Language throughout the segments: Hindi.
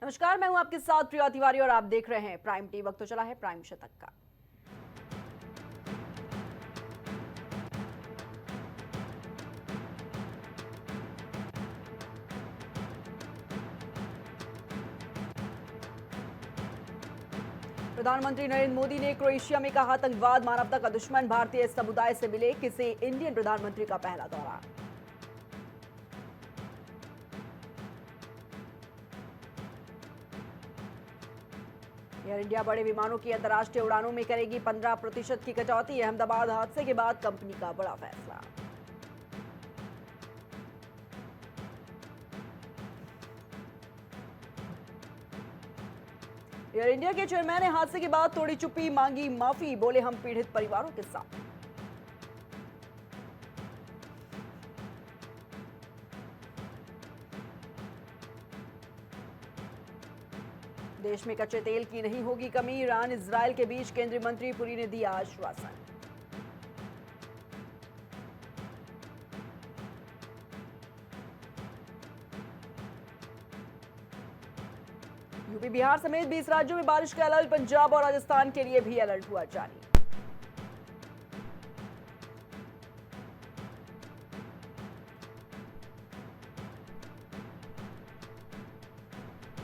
नमस्कार, मैं हूं आपके साथ प्रिया तिवारी और आप देख रहे हैं प्राइम टी। वक्त तो चला है प्राइम शतक का। प्रधानमंत्री नरेंद्र मोदी ने क्रोएशिया में कहा, आतंकवाद मानवता का दुश्मन। भारतीय समुदाय से मिले किसी इंडियन प्रधानमंत्री का पहला दौरा। एयर इंडिया बड़े विमानों की अंतर्राष्ट्रीय उड़ानों में करेगी 15% की कटौती। अहमदाबाद हादसे के बाद कंपनी का बड़ा फैसला। एयर इंडिया के चेयरमैन ने हादसे के बाद तोड़ी चुप्पी, मांगी माफी। बोले, हम पीड़ित परिवारों के साथ। देश में कच्चे तेल की नहीं होगी कमी। ईरान इजरायल के बीच केंद्रीय मंत्री पुरी ने दिया आश्वासन। यूपी बिहार समेत 20 राज्यों में बारिश का अलर्ट। पंजाब और राजस्थान के लिए भी अलर्ट हुआ जारी।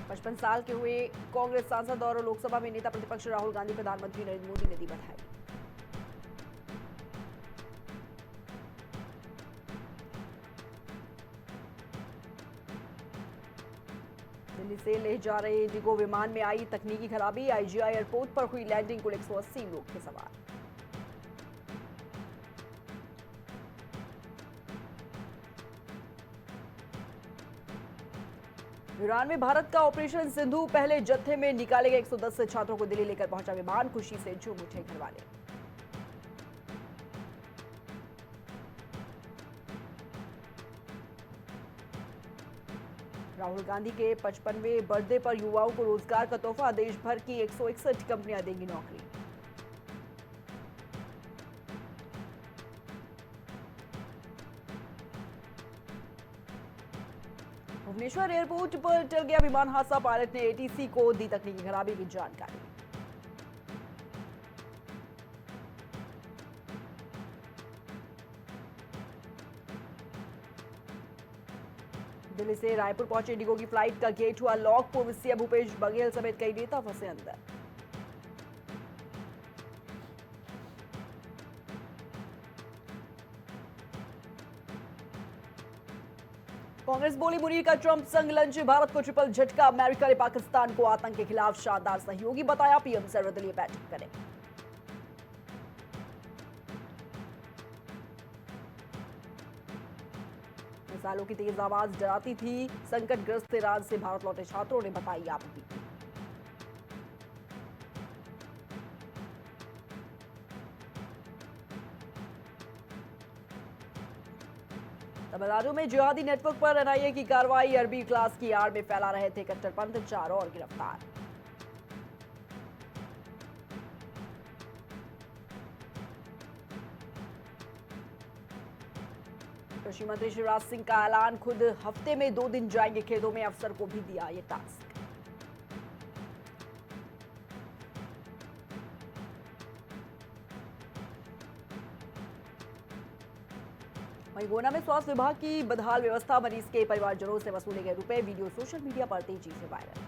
पचपन साल के हुए कांग्रेस सांसद और लोकसभा में नेता प्रतिपक्ष राहुल गांधी प्रधानमंत्री नरेंद्र मोदी ने दी बधाई। दिल्ली से ले जा रहे इंडिगो विमान में आई तकनीकी खराबी। आईजीआई एयरपोर्ट पर हुई लैंडिंग। कुल 180 लोग थे सवार। ईरान में भारत का ऑपरेशन सिंधु। पहले जत्थे में निकाले गए 110 छात्रों को दिल्ली लेकर पहुंचा विमान। खुशी से झूम उठे घरवाले। राहुल गांधी के 55वें बर्थडे पर युवाओं को रोजगार का तोहफा। देश भर की 161 कंपनियां देंगी नौकरी। भुवनेश्वर एयरपोर्ट पर टल गया विमान हादसा। पायलट ने एटीसी को दी तकनीकी खराबी की जानकारी। दिल्ली से रायपुर पहुंचे इंडिगो की फ्लाइट का गेट हुआ लॉक। पूर्व सीएम भूपेश बघेल समेत कई नेता फंसे अंदर। कांग्रेस बोली, मुनीर का ट्रंप संग लंच। भारत को ट्रिपल झटका। अमेरिका ने पाकिस्तान को आतंक के खिलाफ शानदार सहयोगी बताया। पीएम सर्वदलीय बैठक करें। मिसाइलों की तेज आवाज डराती थी। संकटग्रस्त ईरान से भारत लौटे छात्रों ने बताई आपत्ति। तमिलनाडु में जिहादी नेटवर्क पर एनआईए की कार्रवाई। अरबी क्लास की आड़ में फैला रहे थे कट्टरपंथ। 4 और गिरफ्तार। कृषि मंत्री शिवराज सिंह का ऐलान। खुद हफ्ते में 2 दिन जाएंगे खेतों में। अफसर को भी दिया ये टास्क। वहीं गोना में स्वास्थ्य विभाग की बदहाल व्यवस्था। मरीज के परिवारजनों से वसूले गए रुपए। वीडियो सोशल मीडिया पर तेजी से वायरल।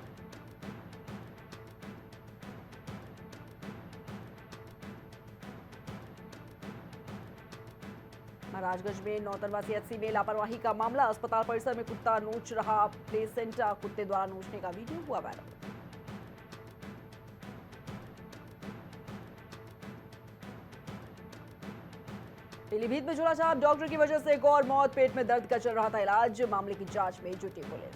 महाराजगंज में नौतनवा सीएचसी में लापरवाही का मामला। अस्पताल परिसर में कुत्ता नोच रहा प्लेसेंटा। कुत्ते द्वारा नोचने का वीडियो हुआ वायरल। पीलीभीत में झोलाछाप। डॉक्टर की वजह से एक और मौत। पेट में दर्द का चल रहा था इलाज। मामले की जांच में जुटी पुलिस।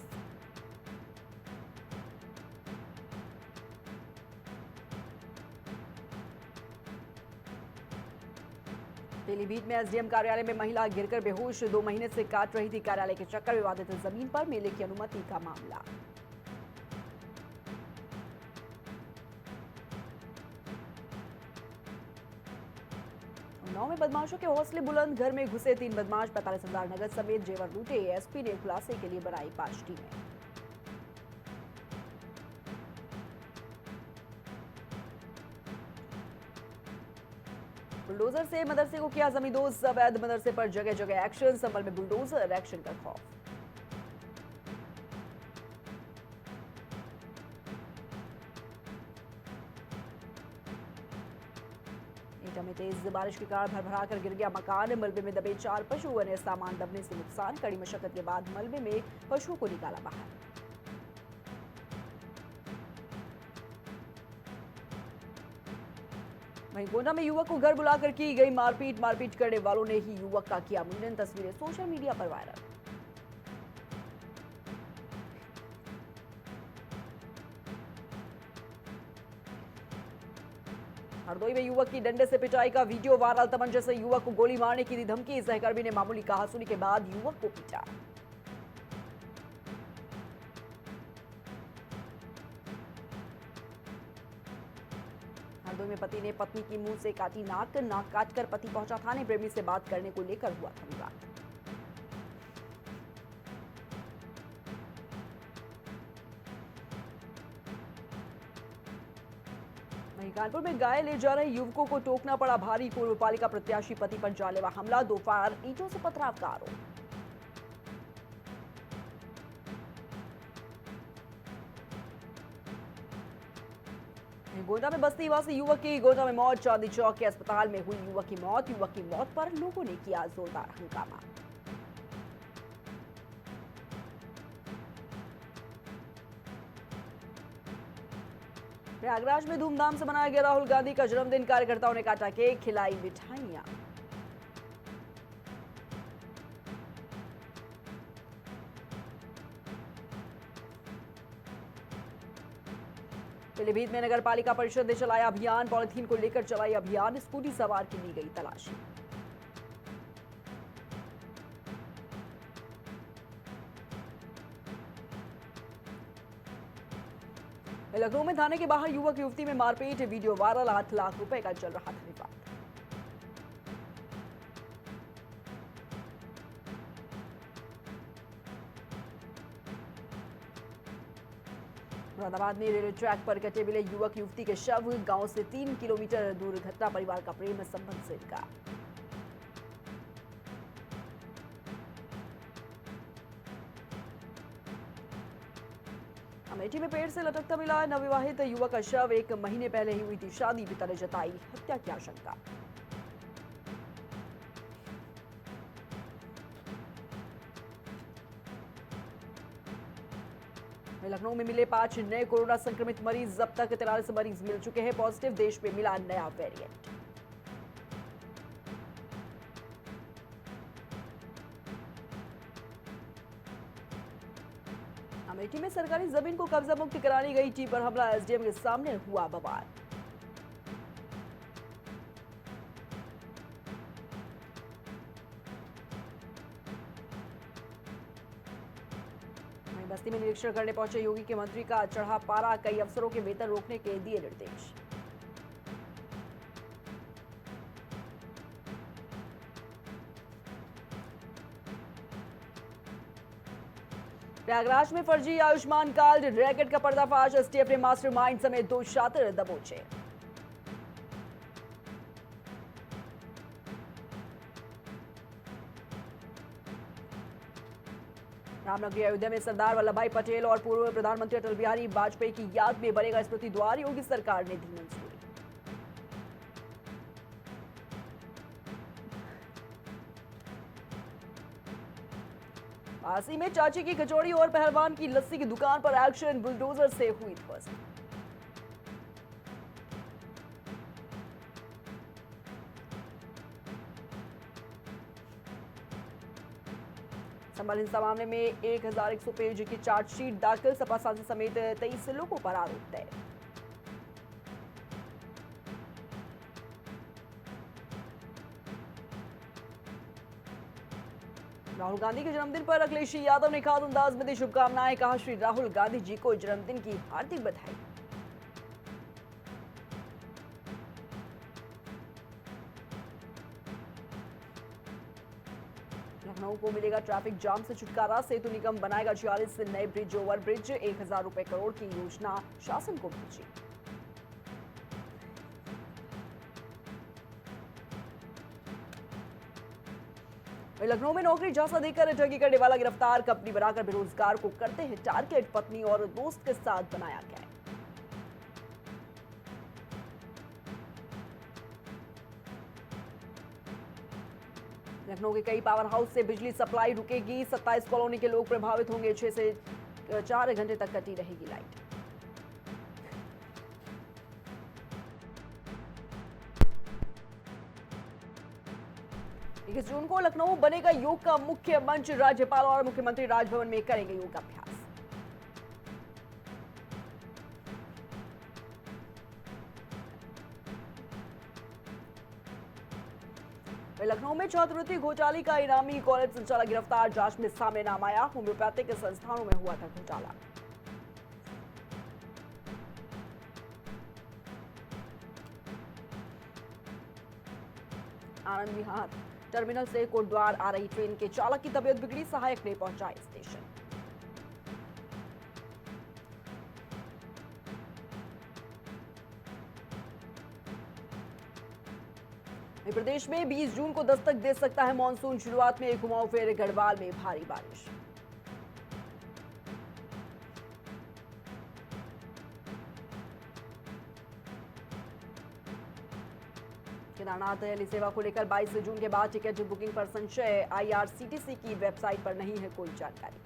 पीलीभीत में एसडीएम कार्यालय में महिला गिरकर बेहोश। 2 महीने से काट रही थी कार्यालय के चक्कर। विवादित जमीन पर मेले की अनुमति का मामला। में बदमाशों के हौसले बुलंद। घर में घुसे 3 बदमाश। 45,000 नगद समेत जेवर लूटे। एसपी ने खुलासे के लिए बनाई 5 टीमें। बुलडोजर से मदरसे को किया जमींदोज, अवैध मदरसे पर जगह जगह एक्शन, संभल में बुलडोजर एक्शन का खौफ। एटा में तेज बारिश के कारण भरभरा कर गिर गया मकान, मलबे में दबे 4 पशु, अन्य सामान दबने से नुकसान। कड़ी मशक्कत के बाद मलबे में पशुओं को निकाला बाहर। वहीं गोंडा में युवक को घर बुलाकर की गई मारपीट करने वालों ने ही युवक का किया मुंडन, तस्वीरें सोशल मीडिया पर वायरल। हरदोई में युवक की डंडे से पिटाई का वीडियो वायरल, तमंचे से युवक को गोली मारने की दी धमकी, सहकर्मी ने मामूली कहासुनी के बाद युवक को पीटा। हरदोई में पति ने पत्नी की मुंह से काटी नाक काटकर पति पहुंचा थाने, प्रेमी से बात करने को लेकर हुआ था विवाद। वहीं कानपुर में गाय ले जा रहे युवकों को टोकना पड़ा भारी, पूर्व पालिका प्रत्याशी पति पर जानलेवा हमला, 2 फायर, ईंटों से पथराव का आरोप। गोंडा में बस्ती निवासी युवक की गोंडा में मौत, चांदी चौक के अस्पताल में हुई युवक की मौत पर लोगों ने किया जोरदार हंगामा। प्रयागराज में धूमधाम से मनाया गया राहुल गांधी का जन्मदिन, कार्यकर्ताओं ने काटा केक, खिलाई मिठाइयां। पीलीभीत में नगर पालिका परिषद ने चलाया अभियान, पॉलिथीन को लेकर चलाई अभियान, स्कूटी सवार की ली गई तलाशी। लखनऊ में थाने के बाहर युवक युवती में मारपीट, वीडियो वायरल, 8 लाख रुपए का चल रहा था विवाद। मुरादाबाद में रेलवे ट्रैक पर कटे मिले युवक युवती के शव, गांव से 3 किलोमीटर दूर घटना, परिवार का प्रेम संबंध से इनकार। अमेठी में पेड़ से लटकता मिला नवविवाहित युवक का शव, 1 महीने पहले ही हुई थी शादी, पिता ने जताई हत्या की आशंका। लखनऊ में मिले 5 नए कोरोना संक्रमित मरीज, अब तक 43 मरीज मिल चुके हैं पॉजिटिव, देश में मिला नया वेरिएंट। अमेठी में सरकारी जमीन को कब्जा मुक्त करानी गई टीम पर हमला, एसडीएम के सामने हुआ बवाल। बस्ती में निरीक्षण करने पहुंचे योगी के मंत्री का चढ़ा पारा, कई अफसरों के वेतन रोकने के दिए निर्देश। प्रयागराज में फर्जी आयुष्मान कार्ड रैकेट का पर्दाफाश, एसटीएफ ने मास्टरमाइंड समेत 2 शातिर दबोचे। रामनगरी अयोध्या में सरदार वल्लभ भाई पटेल और पूर्व प्रधानमंत्री अटल बिहारी वाजपेयी की याद में बनेगा स्मृति द्वार, योगी सरकार ने दी मंजूरी। पासी में चाची की कचौड़ी और पहलवान की लस्सी की दुकान पर एक्शन, बुलडोजर से हुई ध्वस्त। संभल हिंसा मामले में 1100 पेज की चार्जशीट दाखिल, सपा सांसद समेत 23 लोगों पर आरोप तय। राहुल गांधी के जन्मदिन पर अखिलेश यादव ने खास अंदाज में दी शुभकामनाएं, कहा श्री राहुल गांधी जी को जन्मदिन की हार्दिक बधाई। लखनऊ को मिलेगा ट्रैफिक जाम से छुटकारा, सेतु निगम बनाएगा 46 नए ब्रिज ओवर ब्रिज, 1000 रुपए करोड़ की योजना शासन को भेजी। लखनऊ में नौकरी झांसा देकर ठगी करने वाला गिरफ्तार। कंपनी बनाकर बेरोजगार को करते हैं टारगेट। पत्नी और दोस्त के साथ बनाया गया। लखनऊ के कई पावर हाउस से बिजली सप्लाई रुकेगी। 27 कॉलोनी के लोग प्रभावित होंगे। 6 से 4 घंटे तक कटी रहेगी लाइट। 21 जून को लखनऊ बनेगा योग का मुख्य मंच। राज्यपाल और मुख्यमंत्री राजभवन में करेंगे योगाभ्यास। लखनऊ में छात्रवृत्ति घोटाले का इनामी कॉलेज संचालक गिरफ्तार। जांच में सामने नाम आया, होम्योपैथिक संस्थानों में हुआ था घोटाला। आनंद विहार टर्मिनल से कोटद्वार आ रही ट्रेन के चालक की तबीयत बिगड़ी। सहायक ने पहुंचाई स्टेशन। प्रदेश में 20 जून को दस्तक दे सकता है मानसून। शुरुआत में एक घुमाव फेर गढ़वाल में भारी बारिश। केदारनाथ रेल सेवा को लेकर 22 जून के बाद टिकट बुकिंग पर संशय। आईआरसीटीसी की वेबसाइट पर नहीं है कोई जानकारी।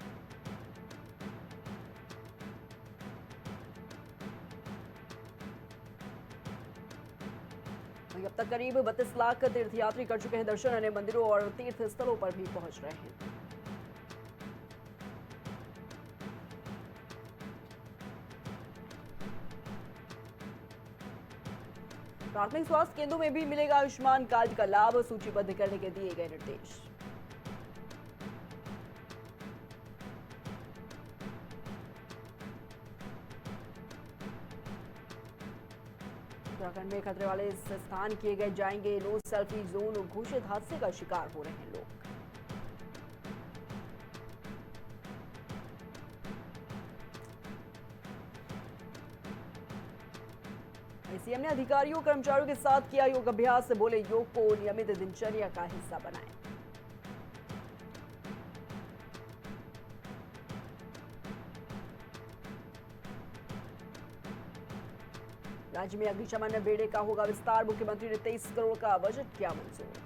अब तक करीब 32 लाख तीर्थयात्री कर चुके हैं दर्शन। अन्य मंदिरों और तीर्थ स्थलों पर भी पहुंच रहे हैं। प्राथमिक स्वास्थ्य केंद्रों में भी मिलेगा आयुष्मान कार्ड का लाभ। सूचीबद्ध करने के दिए गए निर्देश। उत्तराखंड में खतरे वाले स्थान किए गए जाएंगे नो सेल्फी जोन। घोषित हादसे का शिकार हो रहे हैं लोग। सीएम ने अधिकारियों कर्मचारियों के साथ किया योग अभ्यास। बोले योग को नियमित दिनचर्या का हिस्सा बनाएं। राज्य में अग्निशमन बेड़े का होगा विस्तार। मुख्यमंत्री ने 23 करोड़ का बजट किया मंजूर।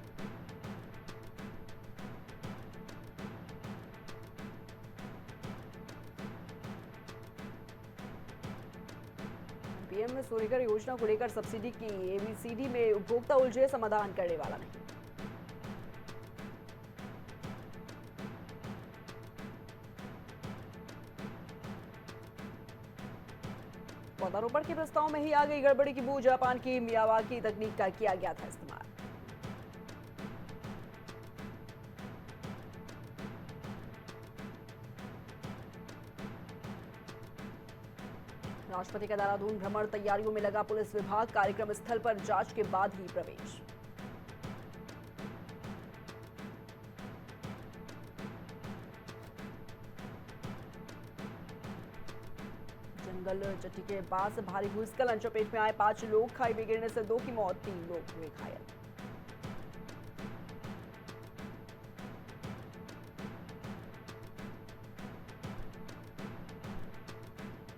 पीएम सूर्यघर योजना को लेकर सब्सिडी की एबीसीडी में उपभोक्ता उलझे, समाधान करने वाला नहीं। पौधारोपण के प्रस्ताव में ही आ गई गड़बड़ी की बू। जापान की मियावाकी तकनीक का किया गया था इस्तेमाल। राष्ट्रपति का देहरादून भ्रमण तैयारियों में लगा पुलिस विभाग। कार्यक्रम स्थल पर जांच के बाद ही प्रवेश। जंगल चट्टी के पास भारी भूस्खलन। चपेट में आए 5 लोग। खाई में गिरने से 2 की मौत, 3 लोग हुए घायल।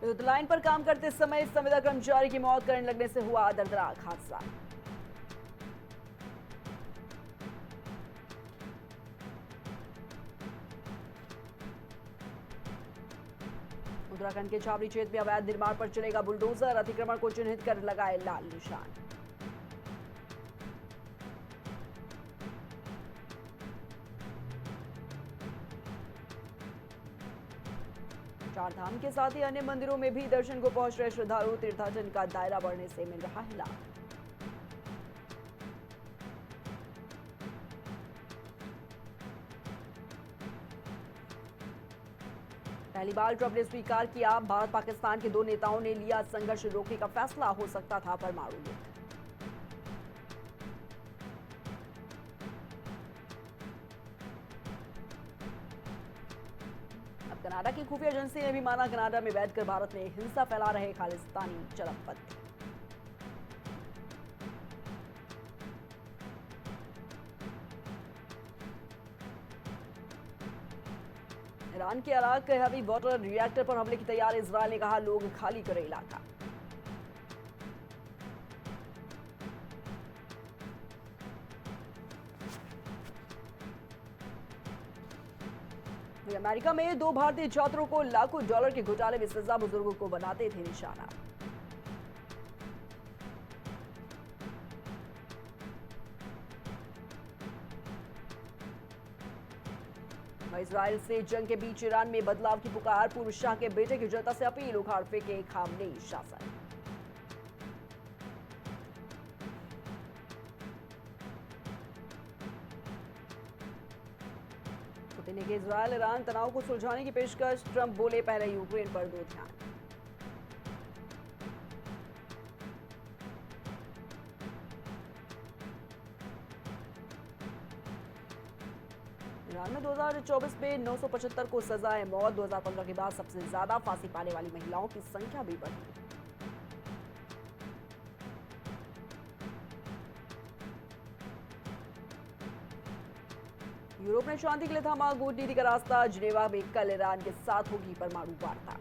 विद्युत लाइन पर काम करते समय संविदा कर्मचारी की मौत। करंट लगने से हुआ दर्दनाक हादसा। उत्तराखंड के छावनी क्षेत्र में अवैध निर्माण पर चलेगा बुलडोजर। अतिक्रमण को चिन्हित कर लगाए लाल निशान। चार धाम के साथ ही अन्य मंदिरों में भी दर्शन को पहुंच रहे श्रद्धालु। तीर्थाटन का दायरा बढ़ने से मिल रहा है लाभ। पहली बार ट्रंप ने स्वीकार किया, भारत पाकिस्तान के 2 नेताओं ने लिया संघर्ष रोकने का फैसला। हो सकता था परमाणु युद्ध। कनाडा की खुफिया एजेंसी ने भी माना, कनाडा में बैठकर भारत में हिंसा फैला रहे खालिस्तानी चरमपंथी। ईरान के अराक हैवी वाटर रिएक्टर पर हमले की तैयारी, इजरायल ने कहा लोग खाली करें इलाका। अमेरिका में 2 भारतीय छात्रों को लाखों डॉलर के घोटाले में सजा, बुजुर्गों को बनाते थे निशाना। इजरायल से जंग के बीच ईरान में बदलाव की पुकार, पूर्व शाह के बेटे की जनता से अपील, उखाड़ फेंके खामनेई शासन। पुतिन ने की इजरायल ईरान तनाव को सुलझाने की पेशकश, ट्रंप बोले पहले यूक्रेन पर दो ध्यान। ईरान में 2024 में 975 को सजाए मौत, 2015 के बाद सबसे ज्यादा फांसी पाने वाली महिलाओं की संख्या भी बढ़ी। यूरोप ने शांति के लिए थामा कूटनीति का रास्ता, जिनेवा में कल ईरान के साथ होगी परमाणु वार्ता।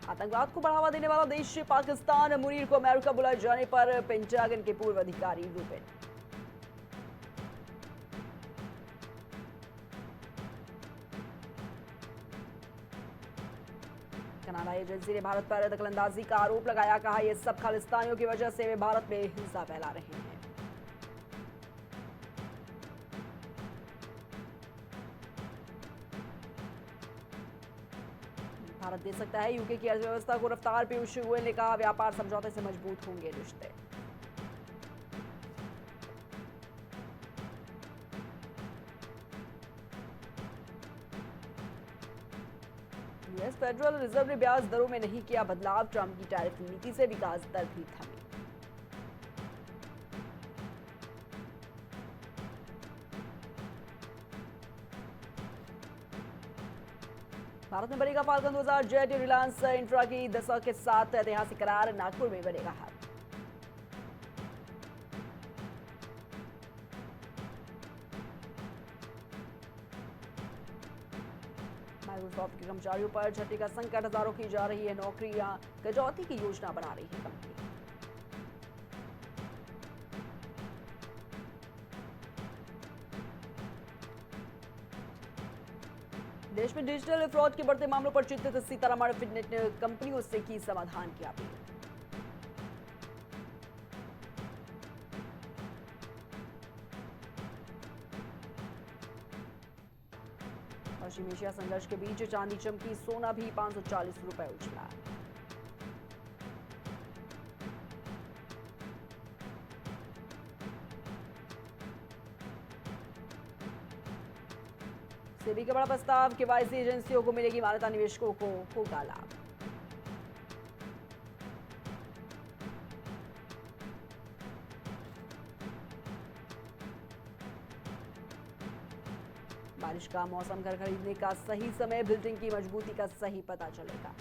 आतंकवाद को बढ़ावा देने वाला देश पाकिस्तान, मुनीर को अमेरिका बुलाए जाने पर पेंटागन के पूर्व अधिकारी रूबेन। कनाडा एजेंसी ने भारत पर दखलंदाजी का आरोप लगाया, कहा यह सब खालिस्तानियों की वजह से वे भारत में हिंसा फैला रहे हैं। भारत दे सकता है यूके की अर्थव्यवस्था को रफ्तार, पीयूष गोयल ने कहा व्यापार समझौते से मजबूत होंगे रिश्ते। यूएस फेडरल रिजर्व ने ब्याज दरों में नहीं किया बदलाव, ट्रंप की टैरिफ नीति से विकास दर भी थमी। भारत में बनेगा फाल्कन 2000 जेट, रिलायंस इंफ्रा की दशा के साथ ऐतिहासिक करार, नागपुर में बनेगा हब। माइक्रोसॉफ्ट के कर्मचारियों पर छठी का संकट, हजारों की जा रही है नौकरियां, कटौती की योजना बना रही है कंपनी। देश में डिजिटल फ्रॉड के बढ़ते मामलों पर चिंतित सीतारमण, फिनटेक ने कंपनियों से की समाधान की अपील। पश्चिम एशिया संघर्ष के बीच चांदी चमकी, सोना भी 540 रुपए उछला। सेबी का बड़ा प्रस्ताव, केवाईसी एजेंसियों को मिलेगी मान्यता, निवेशकों को होगा लाभ। बारिश का मौसम, घर खरीदने का सही समय, बिल्डिंग की मजबूती का सही पता चलेगा।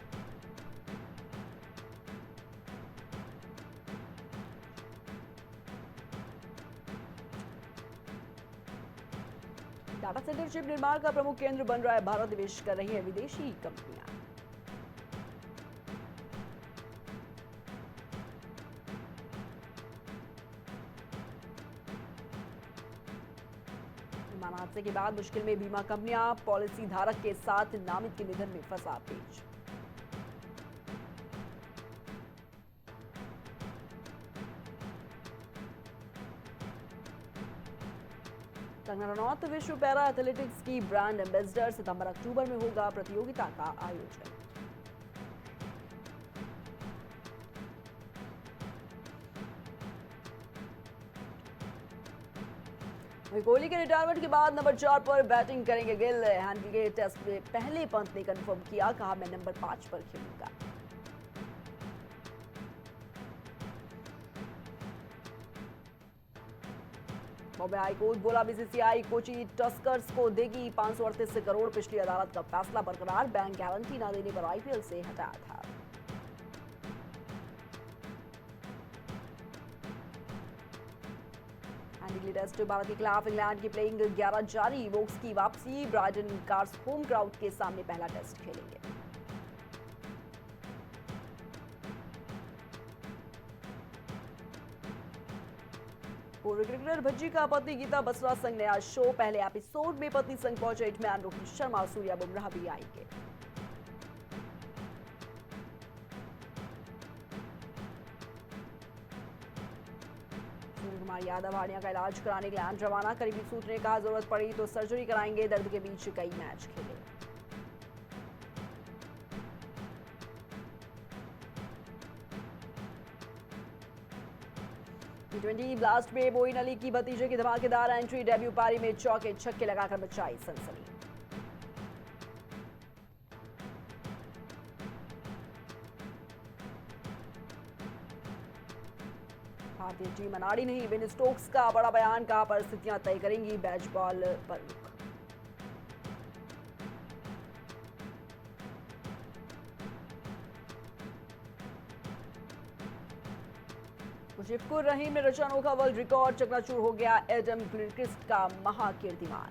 डाटा सेंटर चिप निर्माण का प्रमुख केंद्र बन रहा है भारत, निवेश कर रही है विदेशी कंपनियां। विमान हादसे के बाद मुश्किल में बीमा कंपनियां, पॉलिसी धारक के साथ नामित के निधन में फंसा पेच। कंगना रनौत विश्व पैरा एथलेटिक्स की ब्रांड एम्बेसडर, सितंबर अक्टूबर में होगा प्रतियोगिता का आयोजन। कोहली के रिटायरमेंट के बाद नंबर 4 पर बैटिंग करेंगे गिल, हैंडल के टेस्ट में पहले पंत ने कंफर्म किया, कहा मैं नंबर 5 पर खेलूंगा। बॉम्बे हाईकोर्ट बोला बीसीसीआई कोची टस्कर्स को देगी 538 करोड़, पिछली अदालत का फैसला बरकरार, बैंक गारंटी न देने पर आईपीएल से हटाया था। टेस्ट भारत के खिलाफ इंग्लैंड की प्लेइंग 11 जारी। वोक्स की वापसी, ब्रायडन कार्स होम क्राउड के सामने पहला टेस्ट खेलेंगे। पूर्व क्रिकेटर भज्जी का पति गीता बसरा संग नया शो। पहले एपिसोड में पत्नी संग पहुंचे हिटमैन रोहित शर्मा, सूर्या बुमराह भी आएंगे। सूर्य कुमार यादव हार्निया का इलाज कराने इंग्लैंड रवाना। करीबी सूत्र ने कहा जरूरत पड़ी तो सर्जरी कराएंगे। दर्द के बीच कई मैच खेले। T20 ब्लास्ट में मोइन अली की भतीजे की धमाकेदार एंट्री। डेब्यू पारी में चौके छक्के लगाकर मचाई सनसनी। भारतीय टीम अनाड़ी नहीं, बेन स्टोक्स का बड़ा बयान। कहा परिस्थितियां तय करेंगी बैच बॉल पर रुख। मुशीफिकुर रहीम ने रचा अनोखा वर्ल्ड रिकॉर्ड। चकनाचूर हो गया एडम गिलक्रिस्ट का महाकीर्तिमान।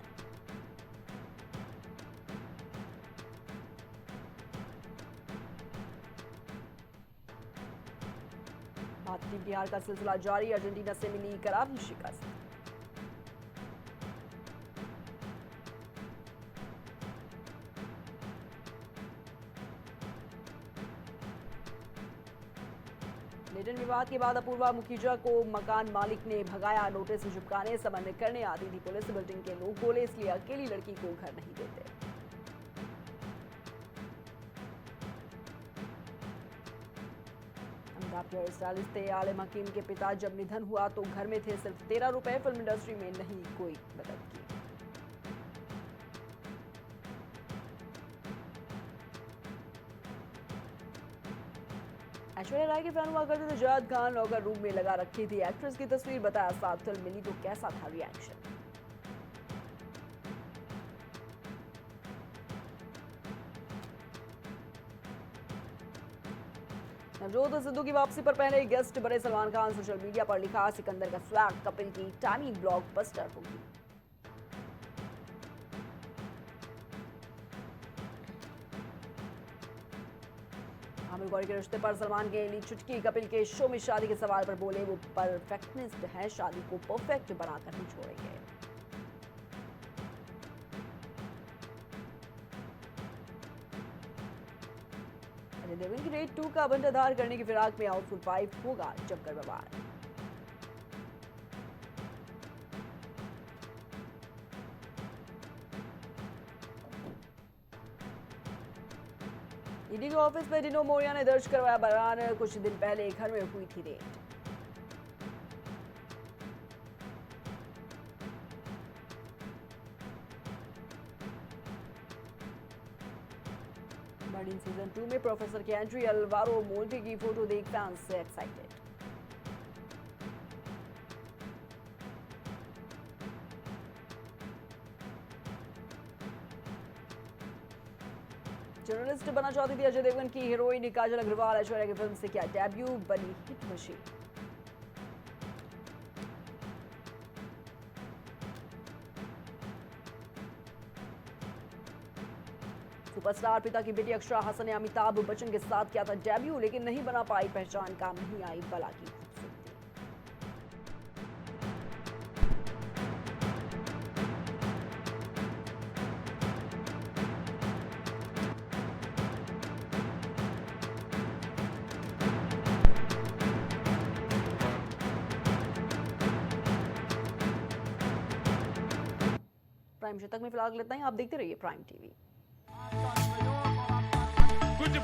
भारतीय टीम की हार का सिलसिला जारी। अर्जेंटीना से मिली करारी शिकस्त। लेटन विवाद के बाद अपूर्वा मुखीजा को मकान मालिक ने भगाया। नोटिस चिपकाने समन्वय करने आती थी पुलिस। बिल्डिंग के लोग बोले इसलिए अकेली लड़की को घर नहीं देते। अमिताभ के हेयर स्टाइलिस्ट थे आलिम हकीम के पिता। जब निधन हुआ तो घर में थे सिर्फ 13 रुपए। फिल्म इंडस्ट्री में नहीं कोई मदद की। ऐश्वर्या राय के फैन हुआ करते थे जयाद खान। लॉकर रूम में लगा रखी थी एक्ट्रेस की तस्वीर। बताया साथ फिल्म मिली तो कैसा था रिएक्शन। नवजोत सिद्धू की वापसी पर पहले गेस्ट बने सलमान खान। सोशल मीडिया पर लिखा सिकंदर का स्वैग कपिल की टाइमी ब्लॉकबस्टर होगी। आमिर गौरी के रिश्ते पर सलमान के ली चुटकी। कपिल के शो में शादी के सवाल पर बोले वो परफेक्शनिस्ट है, शादी को परफेक्ट बनाकर ही छोड़ेंगे। अजय देवगन की रेड 2 का बंटाधार करने की फिराक में हाउसफुल 5 होगा जमकर बवाल। ईडी के ऑफिस में डिनो मोरिया ने दर्ज करवाया बयान। कुछ दिन पहले घर में हुई थी रेड। बर्डिंग सीजन 2 में प्रोफेसर की एंट्री। अल्वारो मोल्टी की फोटो देख फैंस से एक्साइटेड। जर्नलिस्ट बनना चाहती थी अजय देवगन की हीरोइन काजल अग्रवाल। ऐश्वर्या की फिल्म से किया डेब्यू, बनी हिट मशीन। सुपरस्टार पिता की बेटी अक्षरा हसन ने अमिताभ बच्चन के साथ किया था डेब्यू, लेकिन नहीं बना पाई पहचान। काम नहीं आई बला की खूबसूरती। प्राइम शतक में फिलहाल इतना ही। आप देखते रहिए प्राइम टीवी। कुछ